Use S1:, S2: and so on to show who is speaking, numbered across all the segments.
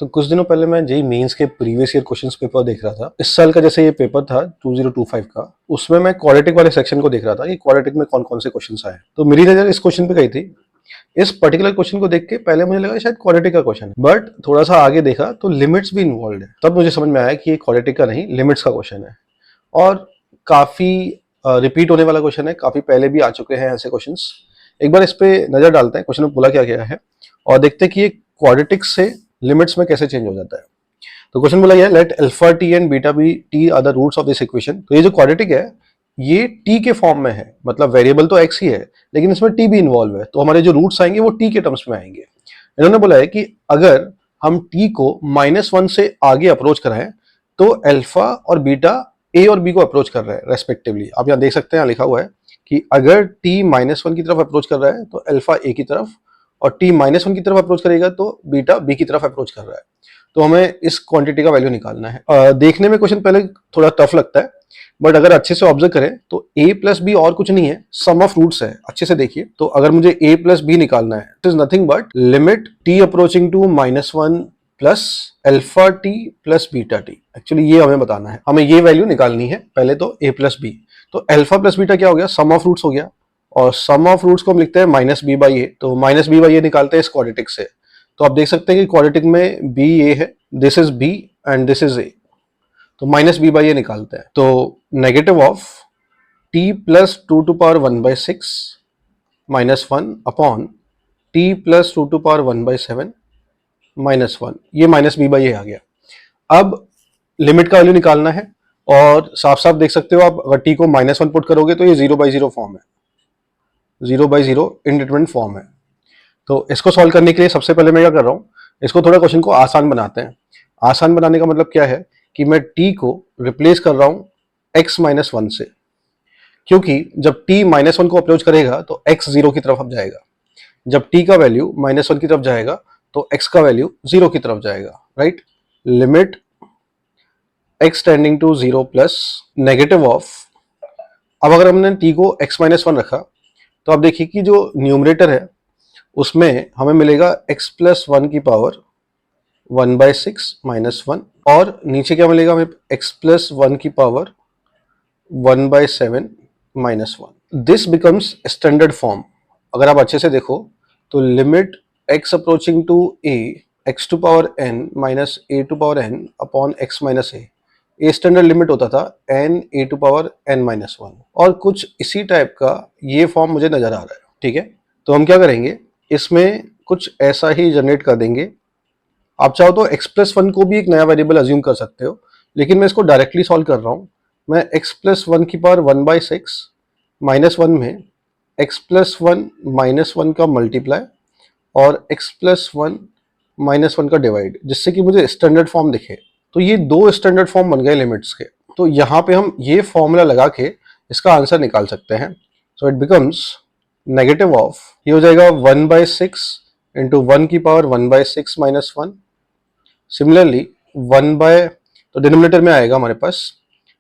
S1: तो कुछ दिनों पहले मैं जेईई मेंस के प्रीवियस ईयर क्वेश्चंस पेपर देख रहा था। इस साल का जैसे ये पेपर था 2025 का, उसमें मैं क्वाड्रेटिक वाले सेक्शन को देख रहा था कि क्वाड्रेटिक में कौन कौन से क्वेश्चंस आए। तो मेरी नजर इस क्वेश्चन पे गई थी। इस पर्टिकुलर क्वेश्चन को देख के पहले मुझे लगा शायद क्वाड्रेटिक का क्वेश्चन है, बट थोड़ा सा आगे देखा तो लिमिट्स भी इन्वॉल्व है। तब मुझे समझ में आया कि ये क्वाड्रेटिक का नहीं, लिमिट्स का क्वेश्चन है और काफी रिपीट होने वाला क्वेश्चन है। काफी पहले भी आ चुके हैं ऐसे क्वेश्चंस। एक बार इस पे नजर डालते हैं, क्वेश्चन में बोला क्या गया है और देखते हैं कि ये क्वाड्रेटिक से लिमिट्स में कैसे चेंज हो जाता है। तो क्वेश्चन बोला गया let alpha t and beta b t are the roots of this equation. तो ये जो क्वाड्रेटिक है ये टी के फॉर्म में है, मतलब वेरिएबल तो एक्स ही है लेकिन इसमें टी भी इन्वॉल्व है, तो हमारे जो रूट्स आएंगे वो टी के टर्म्स में आएंगे। इन्होंने बोला है कि अगर हम टी को -1 से आगे अप्रोच कराएं तो अल्फा और बीटा ए और बी को अप्रोच कर रहा है रेस्पेक्टिवली। आप यहाँ देख सकते हैं, यहाँ लिखा हुआ है कि अगर टी -1 की तरफ अप्रोच कर रहा है तो अल्फा ए की तरफ, और टी -1 की तरफ अप्रोच करेगा तो बीटा बी की तरफ अप्रोच कर रहा है। तो हमें इस क्वांटिटी का वैल्यू निकालना है। देखने में क्वेश्चन पहले थोड़ा टफ लगता है, बट अगर अच्छे से ऑब्जर्व करें तो a प्लस बी और कुछ नहीं है, सम ऑफ रूट्स है। अच्छे से देखिए, तो अगर मुझे a प्लस बी निकालना है, it is nothing but limit t approaching to -1 plus alpha t plus beta t. Actually ये हमें बताना है, हमें ये वैल्यू निकालनी है पहले। तो a प्लस बी, तो अल्फा प्लस बीटा क्या हो गया, सम ऑफ रूट्स हो गया, और सम ऑफ रूट्स को हम लिखते हैं -b/a। तो -b/a निकालते हैं इस क्वाड्रेटिक से। तो आप देख सकते हैं कि क्वाड्रेटिक में b a है, this is b and this is a, तो -b/a निकालते हैं। तो negative of t plus 2 to power 1/6 -1 upon t plus 2 to power 1/7 -1, ये -b/a आ गया। अब लिमिट का वैल्यू निकालना है और साफ साफ देख सकते हो आप, अगर t को -1 पुट करोगे तो ये 0/0 फॉर्म है, 0/0 इंडिटरमिनेंट फॉर्म है। तो इसको सॉल्व करने के लिए सबसे पहले मैं क्या कर रहा हूँ, इसको थोड़ा क्वेश्चन को आसान बनाते हैं। आसान बनाने का मतलब क्या है कि मैं t को रिप्लेस कर रहा हूँ x-1 से, क्योंकि जब t -1 को अप्रोच करेगा तो x 0 की तरफ अब जाएगा। जब t का वैल्यू -1 की तरफ जाएगा तो x का वैल्यू 0 की तरफ जाएगा, right. Limit x tending to 0 plus negative of, अब अगर हमने t को x-1 रखा तो आप देखिए कि जो न्यूमरेटर है उसमें हमें मिलेगा x प्लस 1 की पावर 1/6 -1, और नीचे क्या मिलेगा हमें, x प्लस 1 की power 1/7 -1। This becomes standard form. अगर आप अच्छे से देखो तो limit x approaching to a x to power n minus a to power n upon x minus a, ये स्टैंडर्ड लिमिट होता था n a to power n -1, और कुछ इसी टाइप का ये फॉर्म मुझे नजर आ रहा है। ठीक है, तो हम क्या करेंगे, इसमें कुछ ऐसा ही जनरेट कर देंगे। आप चाहो तो x प्लस 1 को भी एक नया वेरिएबल अज्यूम कर सकते हो, लेकिन मैं इसको डायरेक्टली सॉल्व कर रहा हूँ। मैं x प्लस 1 की पावर 1/6 -1 में x प्लस 1 -1 का मल्टीप्लाई और x प्लस 1 -1 का डिवाइड, जिससे कि मुझे स्टैंडर्ड फॉर्म दिखे। तो ये दो स्टैंडर्ड फॉर्म बन गए लिमिट्स के। तो यहाँ पे हम ये फॉर्मूला लगा के इसका आंसर निकाल सकते हैं। So it becomes negative of, ये हो जाएगा 1/6 इंटू 1 की पावर 1/6 -1। सिमिलरली 1 तो डिनोमिनेटर में आएगा हमारे पास,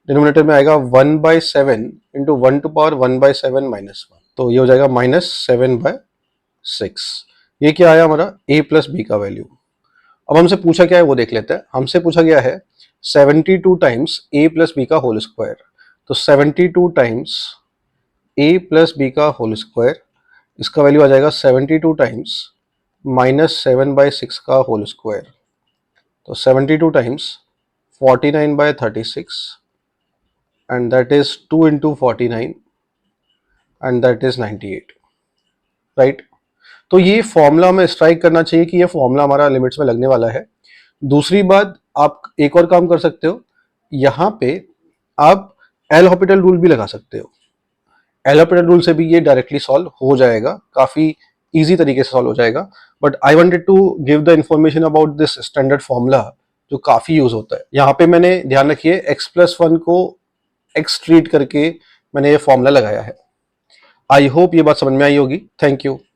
S1: डिनोमिनेटर में आएगा 1/7 इंटू 1 टू पावर 1/7 -1, तो ये हो जाएगा -7/6। ये क्या आया हमारा, a प्लस बी का वैल्यू। अब हमसे पूछा क्या है वो देख लेते हैं। हमसे पूछा गया है 72 टाइम्स a प्लस बी का होल स्क्वायर। तो 72 टाइम्स a प्लस बी का होल स्क्वायर, इसका वैल्यू आ जाएगा 72 टाइम्स -7/6 का होल स्क्वायर। तो 72 times 49/36 and that is 2 into 49 and that is 98, right. तो ये फॉर्मूला हमें स्ट्राइक करना चाहिए कि ये फॉर्मूला हमारा लिमिट्स में लगने वाला है। दूसरी बात, आप एक और काम कर सकते हो, यहाँ पे आप एल हॉपिटल रूल भी लगा सकते हो। एल हॉपिटल रूल से भी ये डायरेक्टली सॉल्व हो जाएगा, काफी इजी तरीके से सॉल्व हो जाएगा। But I wanted to give the information about this standard formula जो काफी यूज होता है। यहाँ पे मैंने ध्यान रखिए x+1 को x ट्रीट करके मैंने ये फॉर्मूला लगाया है। आई होप ये बात समझ में आई होगी। Thank you.